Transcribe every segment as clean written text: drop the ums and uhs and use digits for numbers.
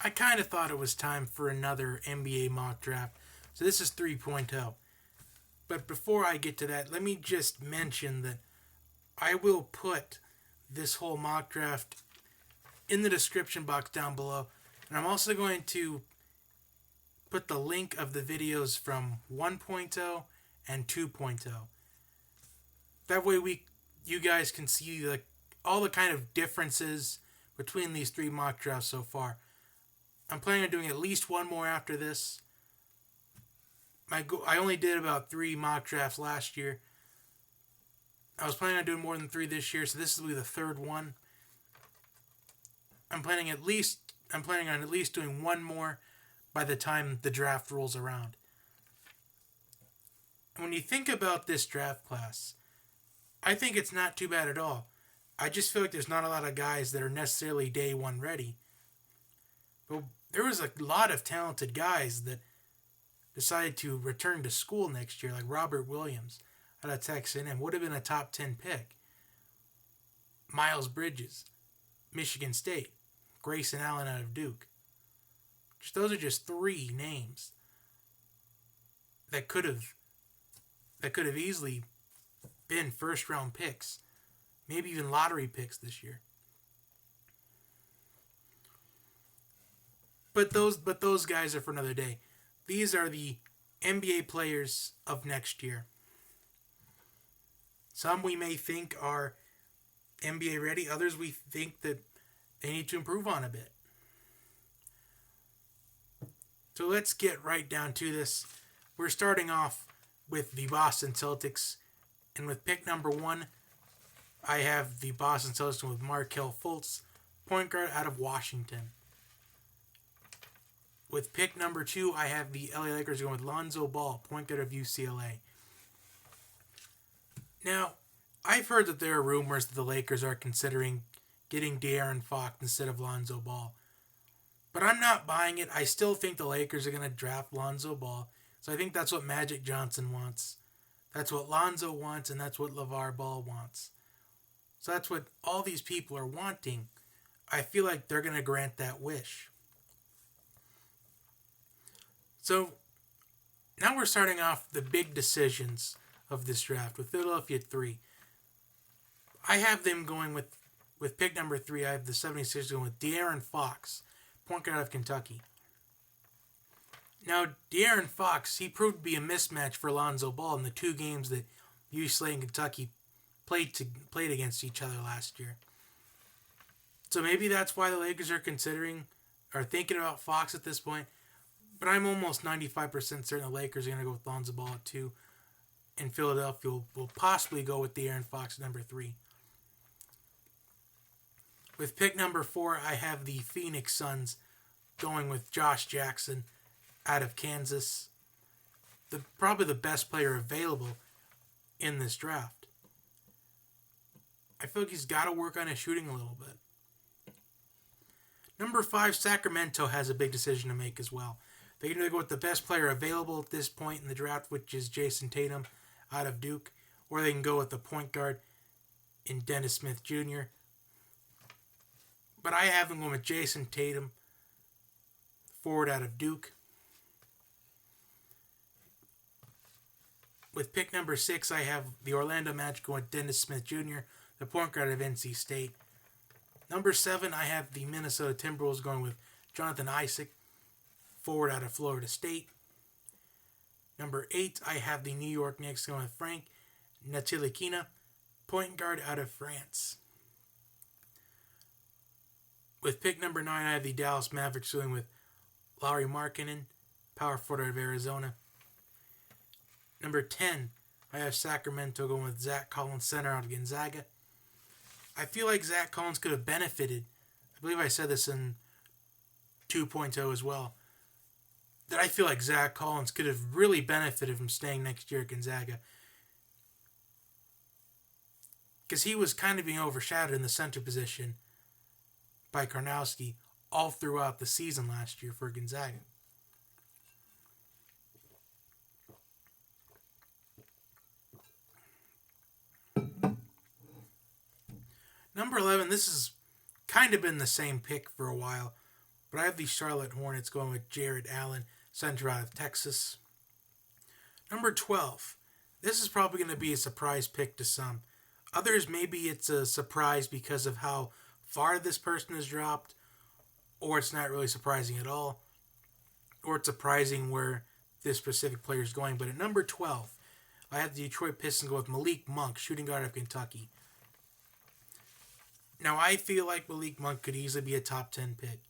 I kind of thought it was time for another NBA mock draft. So this is 3.0. But before I get to that, let me just mention that I will put this whole mock draft in the description box down below. And I'm also going to put the link of the videos from 1.0 and 2.0. That way you guys can see all the kind of differences between these three mock drafts so far. I'm planning on doing at least one more after this. I only did about 3 mock drafts last year. I was planning on doing more than 3 this year, so this will be the third one. I'm planning on at least doing one more by the time the draft rolls around. And when you think about this draft class, I think it's not too bad at all. I just feel like there's not a lot of guys that are necessarily day one ready. But there was a lot of talented guys that decided to return to school next year, like Robert Williams out of Texas A&M, would have been a top 10 pick. Miles Bridges, Michigan State, Grayson Allen out of Duke. Those are just 3 names that could have easily been first round picks, maybe even lottery picks this year. But those guys are for another day. These are the NBA players of next year. Some we may think are NBA ready, others we think that they need to improve on a bit. So let's get right down to this. We're starting off with the Boston Celtics. And with pick number 1, I have the Boston Celtics with Markelle Fultz, point guard out of Washington. With pick number 2, I have the LA Lakers going with Lonzo Ball, point guard of UCLA. Now, I've heard that there are rumors that the Lakers are considering getting De'Aaron Fox instead of Lonzo Ball. But I'm not buying it. I still think the Lakers are going to draft Lonzo Ball. So I think that's what Magic Johnson wants. That's what Lonzo wants, and that's what LeVar Ball wants. So that's what all these people are wanting. I feel like they're going to grant that wish. So now we're starting off the big decisions of this draft with Philadelphia 3. I have them going with pick number 3. I have the 76ers going with De'Aaron Fox, point guard out of Kentucky. Now, De'Aaron Fox, he proved to be a mismatch for Lonzo Ball in the 2 games that UCLA and Kentucky played against each other last year. So maybe that's why the Lakers are thinking about Fox at this point. But I'm almost 95% certain the Lakers are going to go with Lonzo Ball at 2. And Philadelphia will possibly go with De'Aaron Fox at number 3. With pick number 4, I have the Phoenix Suns going with Josh Jackson out of Kansas. Probably the best player available in this draft. I feel like he's got to work on his shooting a little bit. Number 5, Sacramento has a big decision to make as well. They can either go with the best player available at this point in the draft, which is Jayson Tatum out of Duke, or they can go with the point guard in Dennis Smith Jr. But I have them going with Jayson Tatum, forward out of Duke. With pick number 6, I have the Orlando Magic going with Dennis Smith Jr., the point guard of NC State. Number 7, I have the Minnesota Timberwolves going with Jonathan Isaac, forward out of Florida State. Number 8, I have the New York Knicks going with Frank Ntilikina, point guard out of France. With pick number 9, I have the Dallas Mavericks going with Lauri Markkanen, power forward out of Arizona. Number 10, I have Sacramento going with Zach Collins, center out of Gonzaga. I feel like Zach Collins could have benefited. I believe I said this in 2.0 as well. That I feel like Zach Collins could have really benefited from staying next year at Gonzaga. Because he was kind of being overshadowed in the center position by Karnowski all throughout the season last year for Gonzaga. Number 11, this has kind of been the same pick for a while. But I have the Charlotte Hornets going with Jarrett Allen, center out of Texas. Number 12. This is probably going to be a surprise pick to some. Others, maybe it's a surprise because of how far this person has dropped, or it's not really surprising at all, or it's surprising where this specific player is going. But at number 12, I have the Detroit Pistons go with Malik Monk, shooting guard of Kentucky. Now, I feel like Malik Monk could easily be a top 10 pick.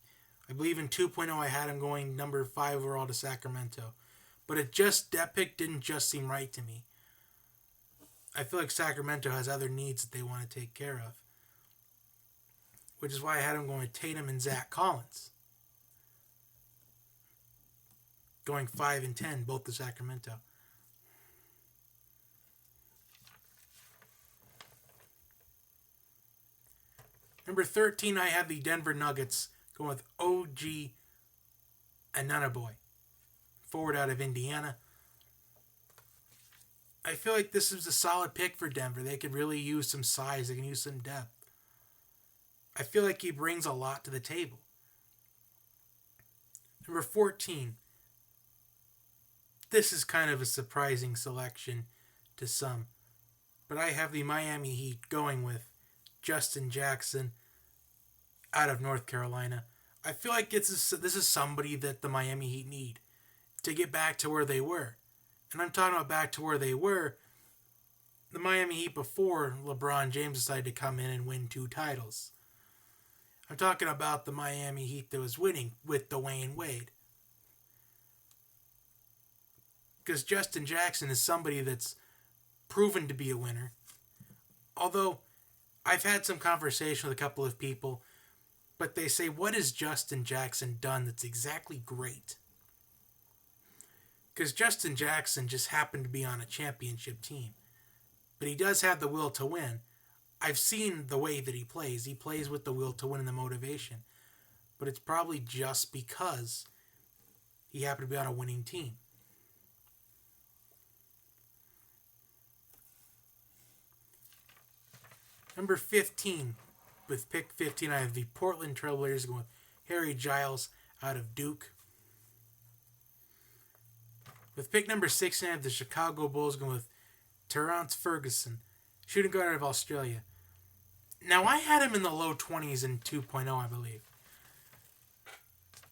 I believe in 2.0 I had him going number 5 overall to Sacramento. But that pick didn't just seem right to me. I feel like Sacramento has other needs that they want to take care of. Which is why I had him going with Tatum and Zach Collins. Going 5 and 10, both to Sacramento. Number 13, I have the Denver Nuggets going with OG Anunoby, forward out of Indiana. I feel like this is a solid pick for Denver. They could really use some size. They can use some depth. I feel like he brings a lot to the table. Number 14. This is kind of a surprising selection to some. But I have the Miami Heat going with Justin Jackson out of North Carolina. I feel like this is somebody that the Miami Heat need to get back to where they were. And I'm talking about back to where they were, the Miami Heat before LeBron James decided to come in and win 2 titles. I'm talking about the Miami Heat that was winning with Dwayne Wade. Because Justin Jackson is somebody that's proven to be a winner. Although, I've had some conversation with a couple of people, but they say, what has Justin Jackson done that's exactly great? Because Justin Jackson just happened to be on a championship team. But he does have the will to win. I've seen the way that he plays. He plays with the will to win and the motivation. But it's probably just because he happened to be on a winning team. Number 15. With pick 15, I have the Portland Trailblazers going with Harry Giles out of Duke. With pick number 16, I have the Chicago Bulls going with Terrence Ferguson, shooting guard out of Australia. Now, I had him in the low 20s in 2.0, I believe.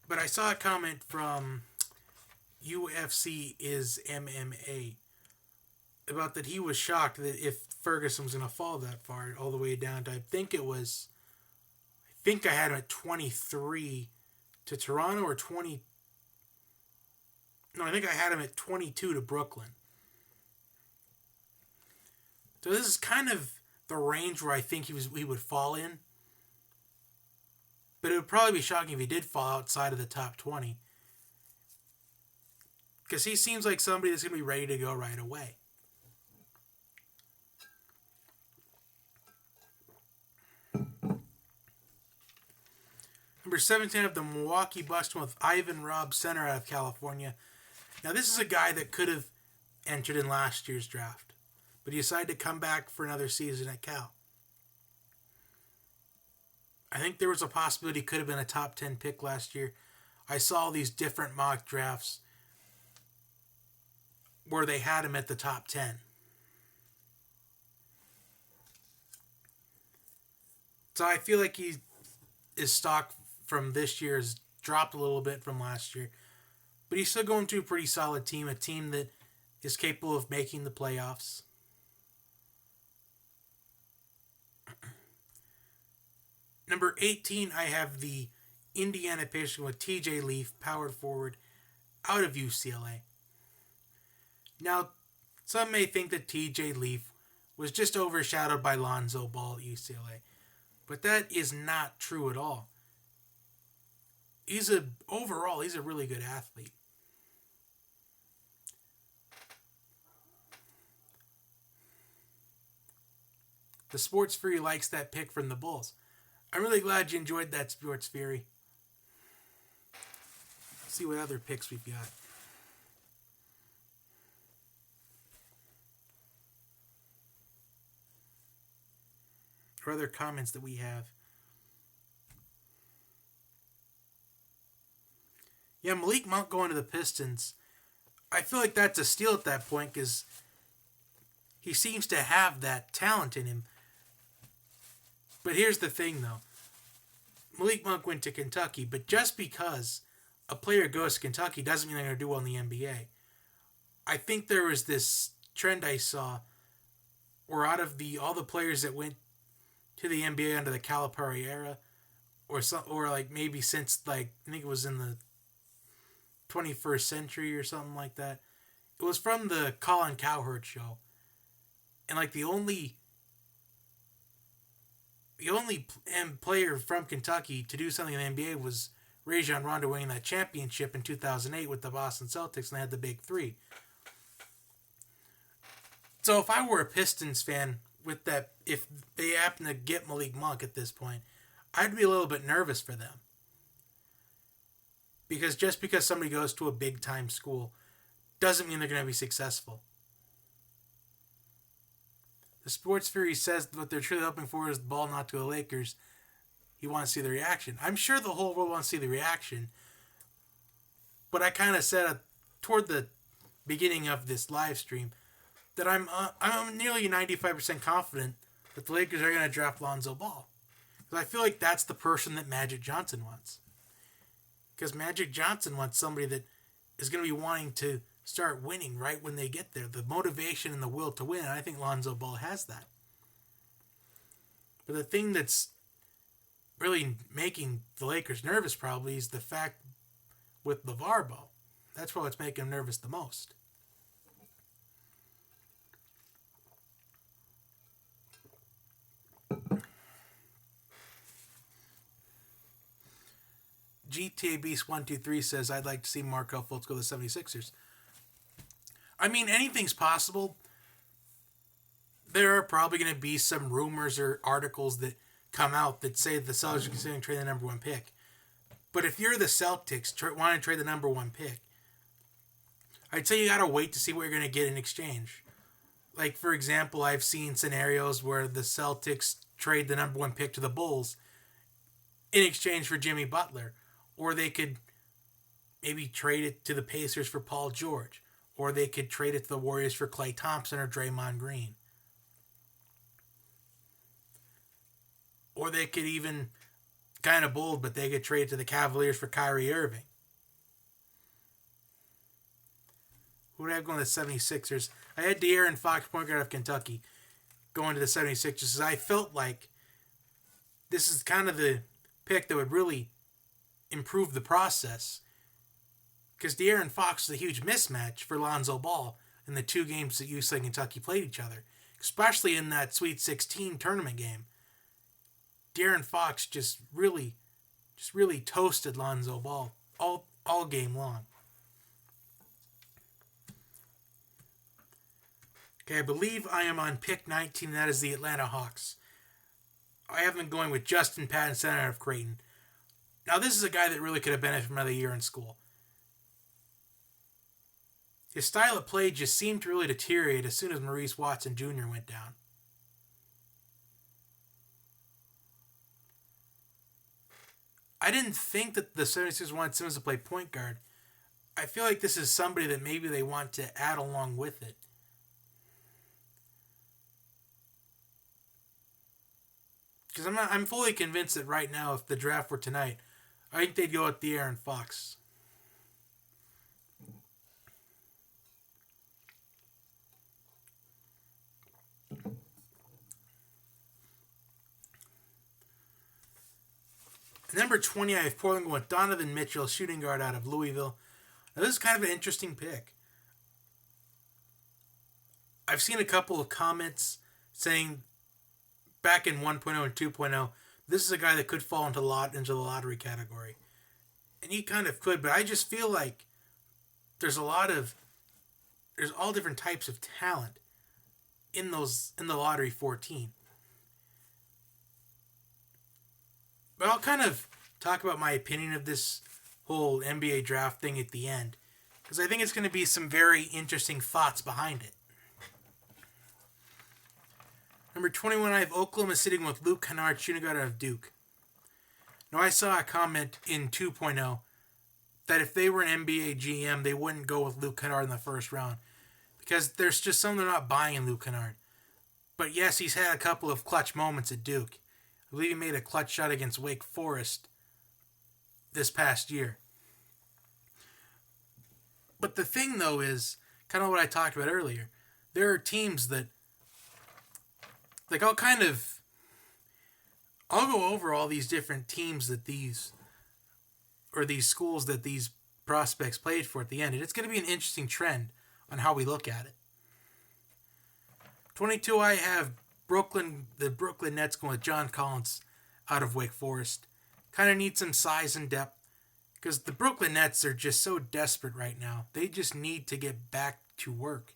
But I saw a comment from UFC is MMA about that he was shocked that if Ferguson was going to fall that far, all the way down to, I think I had him at 23 to Toronto or 20. No, I think I had him at 22 to Brooklyn. So this is kind of the range where I think he would fall in. But it would probably be shocking if he did fall outside of the top 20. Because he seems like somebody that's going to be ready to go right away. Number 17, I have the Milwaukee Bucks with Ivan Robb, center out of California. Now, this is a guy that could have entered in last year's draft, but he decided to come back for another season at Cal. I think there was a possibility he could have been a top 10 pick last year. I saw these different mock drafts where they had him at the top 10. So I feel like his stock from this year has dropped a little bit from last year. But he's still going to a pretty solid team, a team that is capable of making the playoffs. Number 18, I have the Indiana Pacers with TJ Leaf, power forward, out of UCLA. Now, some may think that TJ Leaf was just overshadowed by Lonzo Ball at UCLA. But that is not true at all. Overall, he's a really good athlete. The Sports Fury likes that pick from the Bulls. I'm really glad you enjoyed that, Sports Fury. Let's see what other picks we've got. Or other comments that we have. Yeah, Malik Monk going to the Pistons. I feel like that's a steal at that point because he seems to have that talent in him. But here's the thing, though. Malik Monk went to Kentucky, but just because a player goes to Kentucky doesn't mean they're going to do well in the NBA. I think there was this trend I saw where out of all the players that went to the NBA under the Calipari era, or like maybe since like I think it was in the 21st century or something like that. It was from the Colin Cowherd show, and like the only player from Kentucky to do something in the NBA was Rajon Rondo winning that championship in 2008 with the Boston Celtics, and they had the big three. So if I were a Pistons fan with that, if they happen to get Malik Monk at this point, I'd be a little bit nervous for them. Because just because somebody goes to a big time school doesn't mean they're going to be successful. The Sports Fury says what they're truly hoping for is the ball not to the Lakers. He wants to see the reaction. I'm sure the whole world wants to see the reaction. But I kind of said toward the beginning of this live stream that I'm nearly 95% confident that the Lakers are going to draft Lonzo Ball. Because I feel like that's the person that Magic Johnson wants. Because Magic Johnson wants somebody that is going to be wanting to start winning right when they get there. The motivation and the will to win. And I think Lonzo Ball has that. But the thing that's really making the Lakers nervous probably is the fact with LeVar Ball. That's probably what's making them nervous the most. GTA Beast 123 says, I'd like to see Markelle Fultz go to the 76ers. I mean, anything's possible. There are probably going to be some rumors or articles that come out that say the Celtics are considering trading the number one pick. But if you're the Celtics want to trade the number one pick, I'd say you got to wait to see what you're going to get in exchange. Like, for example, I've seen scenarios where the Celtics trade the number one pick to the Bulls in exchange for Jimmy Butler. Or they could maybe trade it to the Pacers for Paul George. Or they could trade it to the Warriors for Klay Thompson or Draymond Green. Or they could even, kind of bold, but they could trade it to the Cavaliers for Kyrie Irving. Who would I have going to the 76ers? I had De'Aaron Fox, point guard of Kentucky, going to the 76ers. I felt like this is kind of the pick that would really improve the process. Because De'Aaron Fox is a huge mismatch for Lonzo Ball in the two games that UCLA and Kentucky played each other. Especially in that Sweet 16 tournament game. De'Aaron Fox just really toasted Lonzo Ball all game long. Okay, I believe I am on pick 19, and that is the Atlanta Hawks. I have been going with Justin Patterson out of Creighton. Now, this is a guy that really could have benefited from another year in school. His style of play just seemed to really deteriorate as soon as Maurice Watson Jr. went down. I didn't think that the 76ers wanted Simmons to play point guard. I feel like this is somebody that maybe they want to add along with it. Because I'm fully convinced that right now, if the draft were tonight, I think they'd go with De'Aaron Fox. Number 20, I have Portland going with Donovan Mitchell, shooting guard out of Louisville. Now, this is kind of an interesting pick. I've seen a couple of comments saying back in 1.0 and 2.0, this is a guy that could fall into the lottery category. And he kind of could, but I just feel like there's all different types of talent in the lottery 14. But I'll kind of talk about my opinion of this whole NBA draft thing at the end, because I think it's going to be some very interesting thoughts behind it. Number 21, I have Oklahoma sitting with Luke Kennard, shooting guard out of Duke. Now, I saw a comment in 2.0 that if they were an NBA GM, they wouldn't go with Luke Kennard in the first round. Because there's just something they're not buying in Luke Kennard. But yes, he's had a couple of clutch moments at Duke. I believe he made a clutch shot against Wake Forest this past year. But the thing, though, is kind of what I talked about earlier. There are teams that, like, I'll go over all these different teams that these schools that these prospects played for at the end. And it's going to be an interesting trend on how we look at it. 22, I have the Brooklyn Nets going with John Collins out of Wake Forest. Kind of need some size and depth because the Brooklyn Nets are just so desperate right now. They just need to get back to work.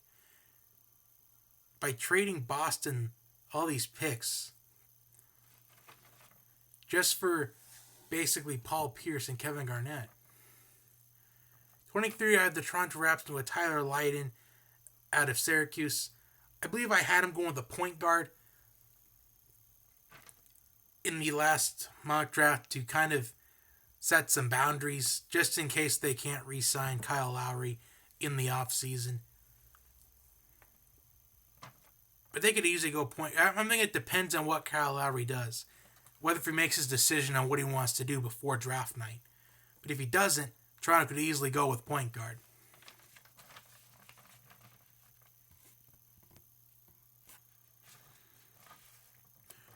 By trading Boston all these picks just for basically Paul Pierce and Kevin Garnett. 23, I have the Toronto Raptors with Tyler Lydon out of Syracuse. I believe I had him going with a point guard in the last mock draft to kind of set some boundaries just in case they can't re-sign Kyle Lauri in the offseason. But they could easily go point. I think it depends on what Kyle Lauri does. Whether if he makes his decision on what he wants to do before draft night. But if he doesn't, Toronto could easily go with point guard.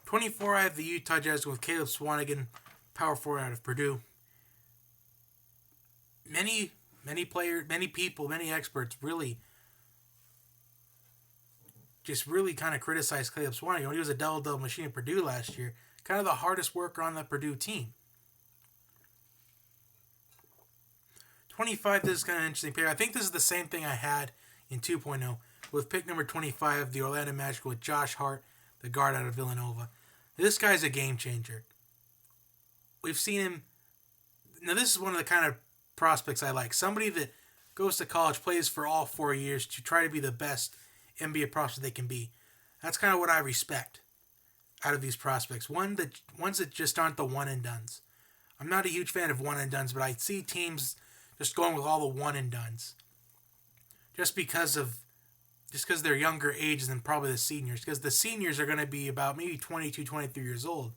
'24, I have the Utah Jazz with Caleb Swanigan, power forward out of Purdue. Many players, many people, many experts really kind of criticized Caleb Swanigan when he was a double-double machine at Purdue last year. Kind of the hardest worker on the Purdue team. 25, this is kind of an interesting pick. I think this is the same thing I had in 2.0 with pick number 25, the Orlando Magic with Josh Hart, the guard out of Villanova. This guy's a game changer. We've seen him. Now, this is one of the kind of prospects I like. Somebody that goes to college, plays for all 4 years to try to be the best NBA prospect they can be. That's kind of what I respect out of these prospects. Ones that just aren't the one and dones. I'm not a huge fan of one and dones, but I see teams just going with all the one and dones. Just because they're younger age than probably the seniors. Because the seniors are going to be about maybe 22, 23 years old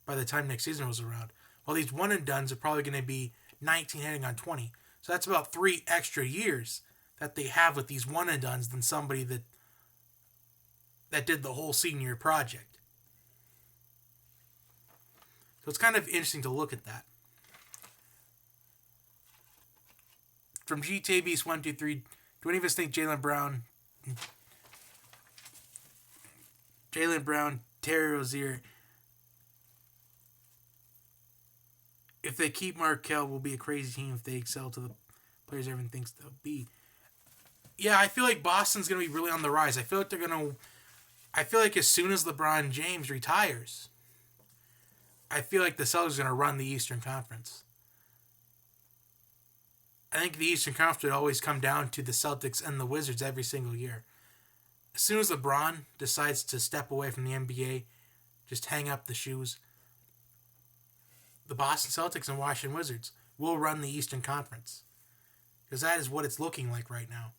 by the time next season was around. While these one and dones are probably going to be 19 heading on 20. So that's about 3 extra years that they have with these one and dones than somebody that did the whole senior project. So it's kind of interesting to look at that. From GTAB's 123, do any of us think Jaylen Brown, Terry Rozier, if they keep Markelle, will be a crazy team if they excel to the players everyone thinks they'll be? Yeah, I feel like Boston's going to be really on the rise. I feel like as soon as LeBron James retires, I feel like the Celtics are going to run the Eastern Conference. I think the Eastern Conference would always come down to the Celtics and the Wizards every single year. As soon as LeBron decides to step away from the NBA, just hang up the shoes, the Boston Celtics and Washington Wizards will run the Eastern Conference. Because that is what it's looking like right now.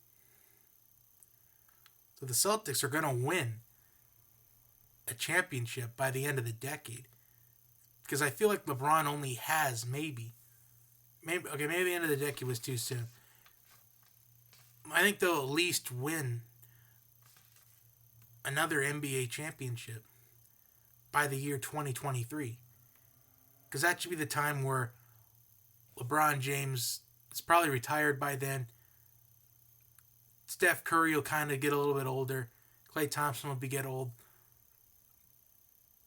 So the Celtics are going to win a championship by the end of the decade. Because I feel like LeBron only has maybe the end of the decade was too soon. I think they'll at least win another NBA championship by the year 2023. Because that should be the time where LeBron James is probably retired by then. Steph Curry will kind of get a little bit older. Klay Thompson will get old.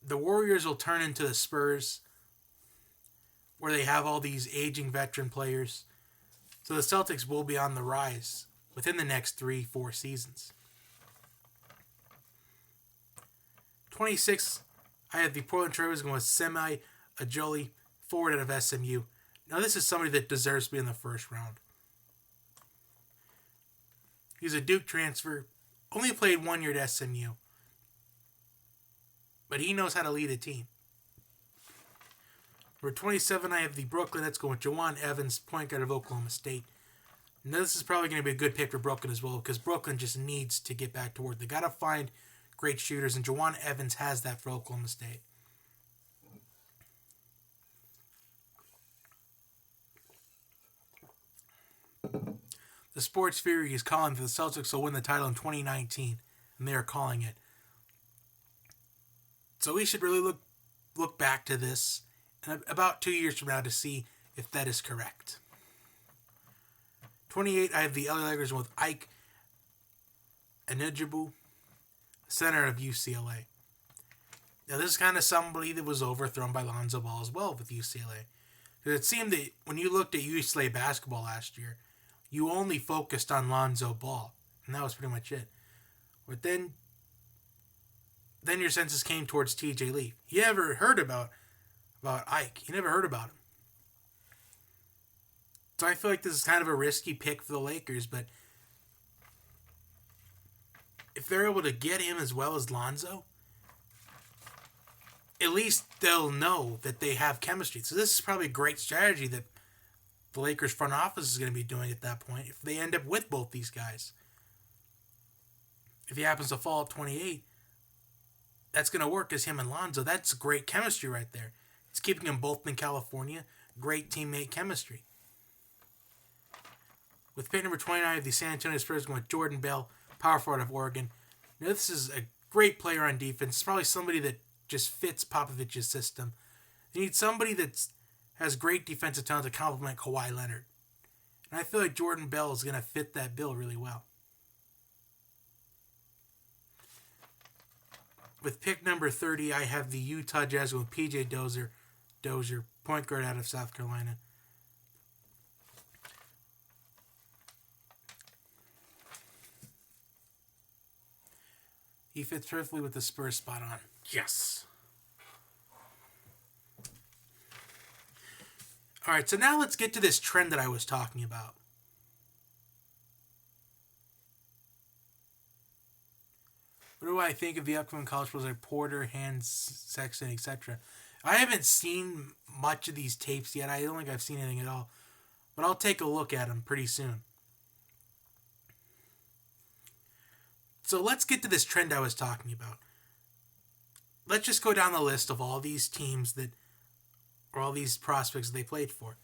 The Warriors will turn into the Spurs, where they have all these aging veteran players. So the Celtics will be on the rise within the next 3-4 seasons. 26, I have the Portland Trailblazers going with Semi Ajoli, forward out of SMU. Now this is somebody that deserves to be in the first round. He's a Duke transfer, only played 1 year at SMU. But he knows how to lead a team. Number 27, I have the Brooklyn Nets going with Jawan Evans, point guard of Oklahoma State. Now, this is probably going to be a good pick for Brooklyn as well because Brooklyn just needs to get back to work. They got to find great shooters, and Jawan Evans has that for Oklahoma State. The Sports Fury is calling for the Celtics will win the title in 2019, and they are calling it. So we should really look back to this in about 2 years from now to see if that is correct. 28, I have the LA Lakers with Ike Anunoby, center of UCLA. Now, this is kind of somebody that was overthrown by Lonzo Ball as well with UCLA. Because it seemed that when you looked at UCLA basketball last year, you only focused on Lonzo Ball, and that was pretty much it. But then your senses came towards TJ Leaf. You never heard about Ike. You never heard about him. So I feel like this is kind of a risky pick for the Lakers, but if they're able to get him as well as Lonzo, at least they'll know that they have chemistry. So this is probably a great strategy that the Lakers front office is going to be doing at that point if they end up with both these guys. If he happens to fall at 28, that's going to work as him and Lonzo. That's great chemistry right there. It's keeping them both in California. Great teammate chemistry. With pick number 29, the San Antonio Spurs going with Jordan Bell, power forward of Oregon. Now, this is a great player on defense. It's probably somebody that just fits Popovich's system. You need somebody that has great defensive talent to complement Kawhi Leonard. And I feel like Jordan Bell is going to fit that bill really well. With pick number 30, I have the Utah Jazz with PJ Dozier, point guard out of South Carolina. He fits perfectly with the Spurs spot on. Yes. All right, so now let's get to this trend that I was talking about. What do I think of the upcoming college pros like Porter, Hans, Sexton, etc.? I haven't seen much of these tapes yet. I don't think I've seen anything at all. But I'll take a look at them pretty soon. So let's get to this trend I was talking about. Let's just go down the list of all these teams or all these prospects they played for.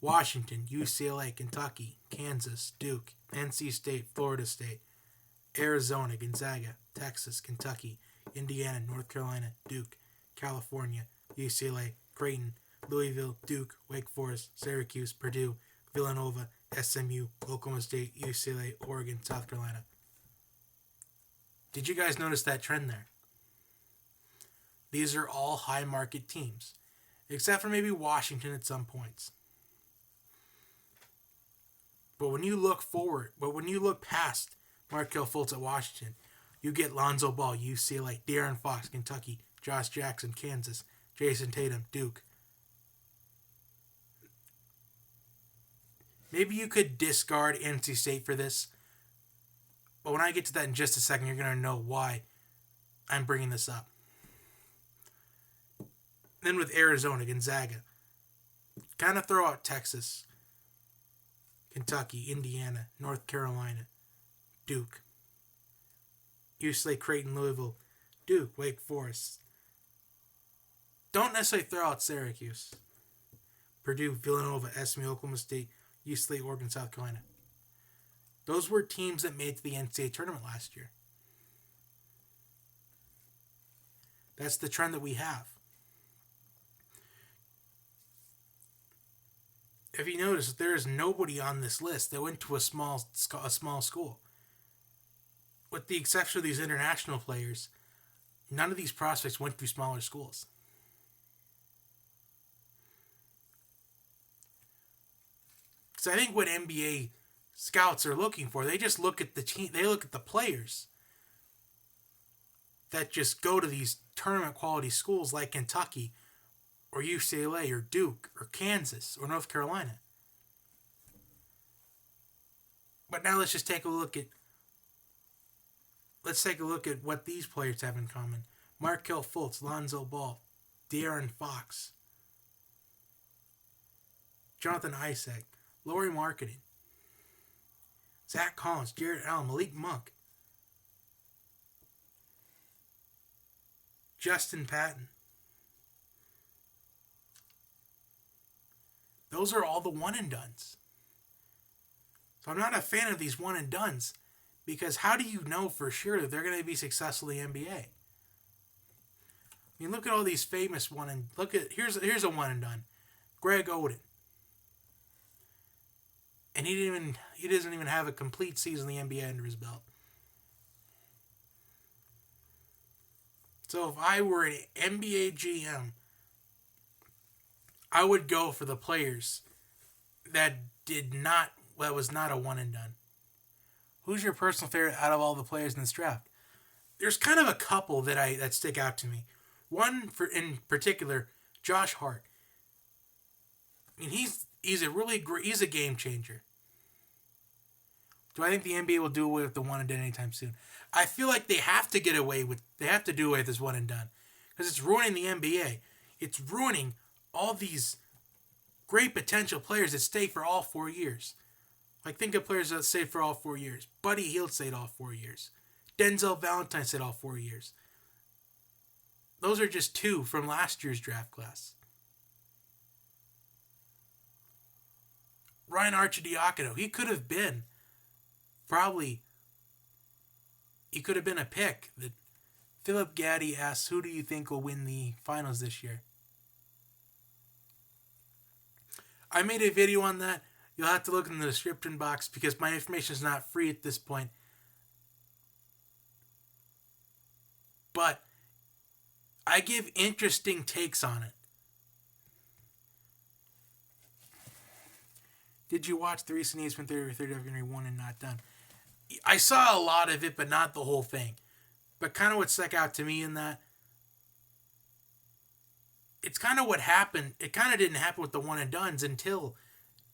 Washington, UCLA, Kentucky, Kansas, Duke, NC State, Florida State, Arizona, Gonzaga, Texas, Kentucky, Indiana, North Carolina, Duke, California, UCLA, Creighton, Louisville, Duke, Wake Forest, Syracuse, Purdue, Villanova, SMU, Oklahoma State, UCLA, Oregon, South Carolina. Did you guys notice that trend there? These are all high market teams, except for maybe Washington at some points. But when you look past Markelle Fultz at Washington, you get Lonzo Ball, UCLA, De'Aaron Fox, Kentucky, Josh Jackson, Kansas, Jayson Tatum, Duke. Maybe you could discard NC State for this, but when I get to that in just a second, you're going to know why I'm bringing this up. Then with Arizona, Gonzaga, kind of throw out Texas, Kentucky, Indiana, North Carolina, Duke, UCLA, Creighton, Louisville, Duke, Wake Forest. Don't necessarily throw out Syracuse, Purdue, Villanova, SMU, Oklahoma State, UCLA, Oregon, South Carolina. Those were teams that made it to the NCAA tournament last year. That's the trend that we have. If you notice, there is nobody on this list that went to a small school. With the exception of these international players, none of these prospects went to smaller schools. Because I think what NBA scouts are looking for, they just look at the team, they look at the players that just go to these tournament quality schools like Kentucky or UCLA or Duke or Kansas or North Carolina. But now let's take a look at what these players have in common. Markelle Fultz, Lonzo Ball, De'Aaron Fox. Jonathan Issac, Lauri Markkanen, Zach Collins, Jarrett Allen, Malik Monk, Justin Patton. Those are all the one and dones. So I'm not a fan of these one and dones because how do you know for sure that they're going to be successful in the NBA? I mean, look at all these famous one and here's a one and done, Greg Oden, and he doesn't even have a complete season in the NBA under his belt. So if I were an NBA GM, I would go for the players that was not a one and done. Who's your personal favorite out of all the players in this draft? There's kind of a couple that stick out to me. One in particular, Josh Hart. I mean, he's a game changer. Do I think the NBA will do away with the one and done anytime soon? I feel like they have to do away with this one and done because it's ruining the NBA. It's ruining all these great potential players that stay for all 4 years. Like, think of players that stayed for all 4 years. Buddy Hield stayed all 4 years. Denzel Valentine stayed all 4 years. Those are just two from last year's draft class. Ryan Arcidiacono, he could have been a pick that Philip Gaddy asks, who do you think will win the finals this year? I made a video on that. You'll have to look in the description box because my information is not free at this point. But I give interesting takes on it. Did you watch the recent ESPN 30 documentary One and Not Done? I saw a lot of it, but not the whole thing. But kind of what stuck out to me in that, it's kind of what happened. It kind of didn't happen with the one and dones until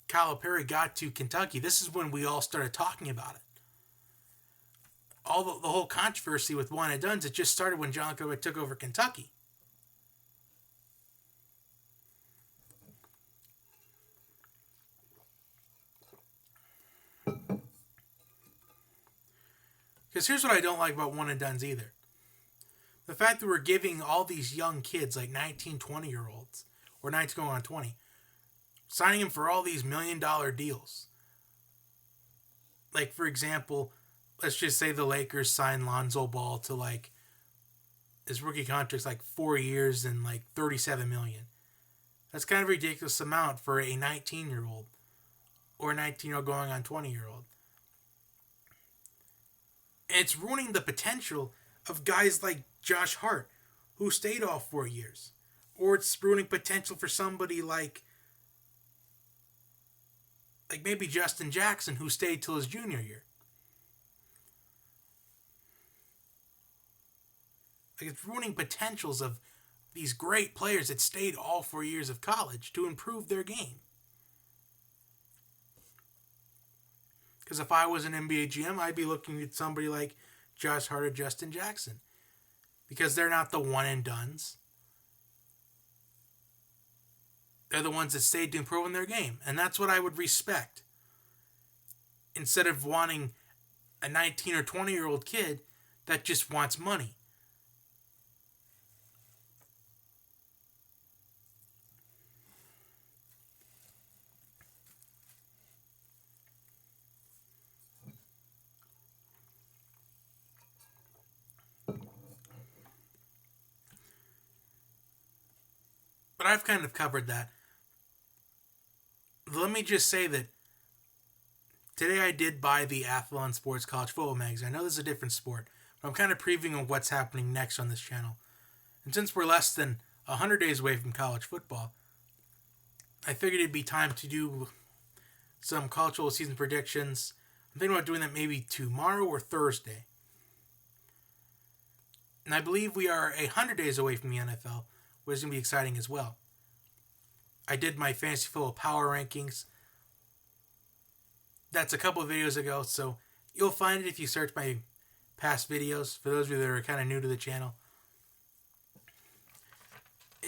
Calipari got to Kentucky. This is when we all started talking about it. All the whole controversy with one and dones, it just started when John Calipari took over Kentucky. Because here's what I don't like about one and dones either. The fact that we're giving all these young kids, like 19, 20-year-olds, or 19 going on 20, signing them for all these $1 million deals. Like, for example, let's just say the Lakers sign Lonzo Ball to, like, his rookie contract's like 4 years and like $37 million. That's kind of a ridiculous amount for a 19-year-old or a 19-year-old going on 20-year-old. And it's ruining the potential of guys like Josh Hart, who stayed all 4 years. Or it's ruining potential for somebody like maybe Justin Jackson, who stayed till his junior year. Like, it's ruining potentials of these great players that stayed all 4 years of college to improve their game. Because if I was an NBA GM, I'd be looking at somebody like Josh Hart or Justin Jackson. Because they're not the one and dones. They're the ones that stayed to improve in their game. And that's what I would respect. Instead of wanting a 19 or 20-year-old kid that just wants money. But I've kind of covered that. Let me just say that today I did buy the Athlon Sports College Football magazine. I know this is a different sport, but I'm kind of previewing what's happening next on this channel. And since we're less than 100 days away from college football, I figured it'd be time to do some college football season predictions. I'm thinking about doing that maybe tomorrow or Thursday. And I believe we are 100 days away from the NFL, which is going to be exciting as well. I did my fantasy football power rankings. That's a couple of videos ago, so you'll find it if you search my past videos, for those of you that are kind of new to the channel.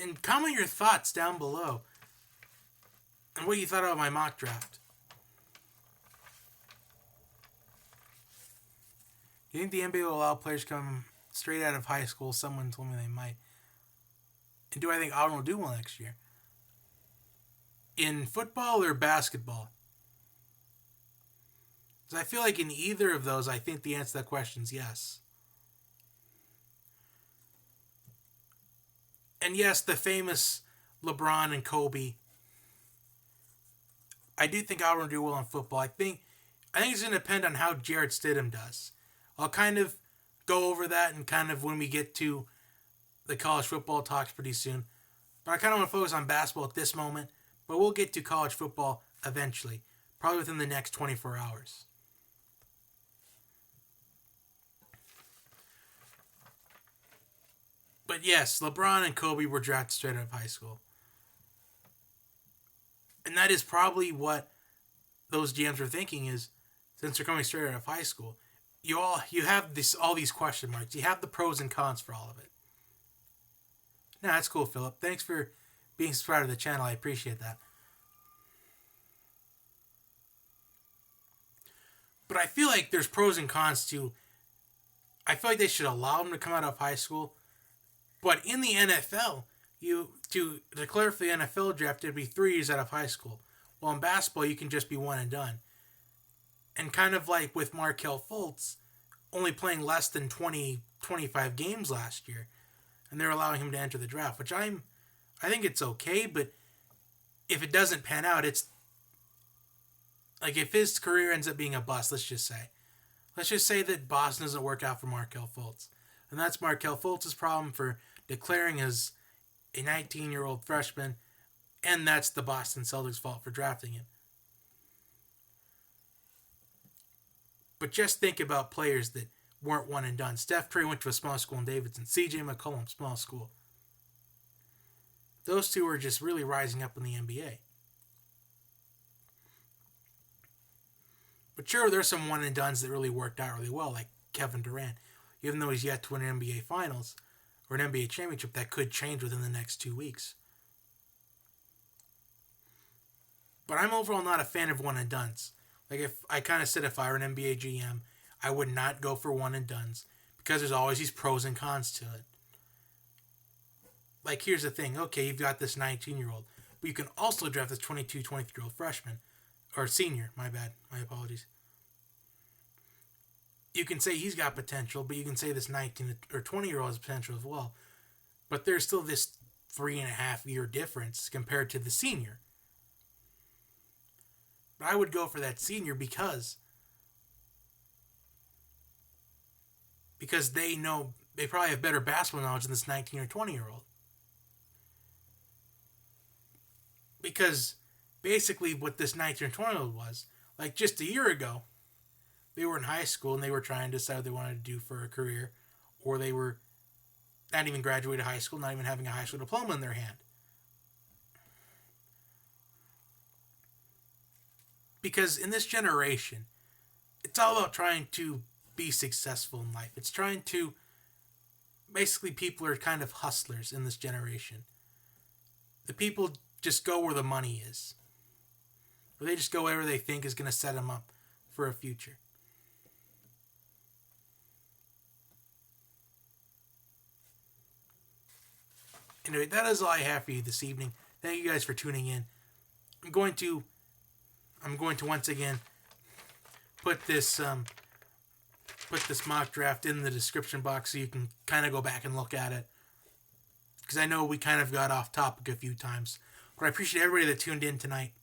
And comment your thoughts down below. And what you thought about my mock draft? Do you think the NBA will allow players come straight out of high school? Someone told me they might. And do I think Auburn will do well next year? In football or basketball? Because I feel like in either of those, I think the answer to that question is yes. And yes, the famous LeBron and Kobe. I do think Auburn will do well in football. I think it's going to depend on how Jarrett does. I'll kind of go over that and kind of when we get to the college football talks pretty soon. But I kind of want to focus on basketball at this moment. But we'll get to college football eventually. Probably within the next 24 hours. But yes, LeBron and Kobe were drafted straight out of high school. And that is probably what those GMs are thinking is, since they're coming straight out of high school, you have all these question marks. You have the pros and cons for all of it. No, that's cool, Philip. Thanks for being subscribed to the channel. I appreciate that. But I feel like there's pros and cons to. I feel like they should allow them to come out of high school. But in the NFL, to declare for the NFL draft, it'd be 3 years out of high school. Well, in basketball, you can just be one and done. And kind of like with Markelle Fultz, only playing less than 25 games last year. And they're allowing him to enter the draft, which I think it's okay, but if it doesn't pan out, it's like if his career ends up being a bust, let's just say that Boston doesn't work out for Markelle Fultz. And that's Markelle Fultz's problem for declaring as a 19-year-old freshman, and that's the Boston Celtics' fault for drafting him. But just think about players that weren't one and done. Steph Curry went to a small school in Davidson. C.J. McCollum, small school. Those two are just really rising up in the NBA. But sure, there's some one and dones that really worked out really well, like Kevin Durant. Even though he's yet to win an NBA Finals or an NBA championship, that could change within the next 2 weeks. But I'm overall not a fan of one and dones. Like if I kind of said if I were an NBA GM, I would not go for one and dones because there's always these pros and cons to it. Like here's the thing, okay, you've got this 19-year-old, but you can also draft this 22, 23-year-old freshman or senior, my bad, my apologies. You can say he's got potential, but you can say this 19 or 20-year-old has potential as well. But there's still this 3.5-year difference compared to the senior. But I would go for that senior because they know they probably have better basketball knowledge than this 19 or 20-year-old. Because basically what this 19 or 20-year-old was, like just a year ago, they were in high school and they were trying to decide what they wanted to do for a career, or they were not even graduated high school, not even having a high school diploma in their hand. Because in this generation, it's all about trying to be successful in life. It's trying to, basically people are kind of hustlers in this generation. The people just go where the money is. Or they just go wherever they think is going to set them up for a future. Anyway, that is all I have for you this evening. Thank you guys for tuning in. I'm going to once again put this mock draft in the description box so you can kind of go back and look at it. Because I know we kind of got off topic a few times. But I appreciate everybody that tuned in tonight.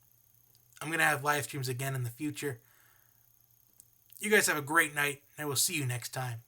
I'm going to have live streams again in the future. You guys have a great night, and I will see you next time.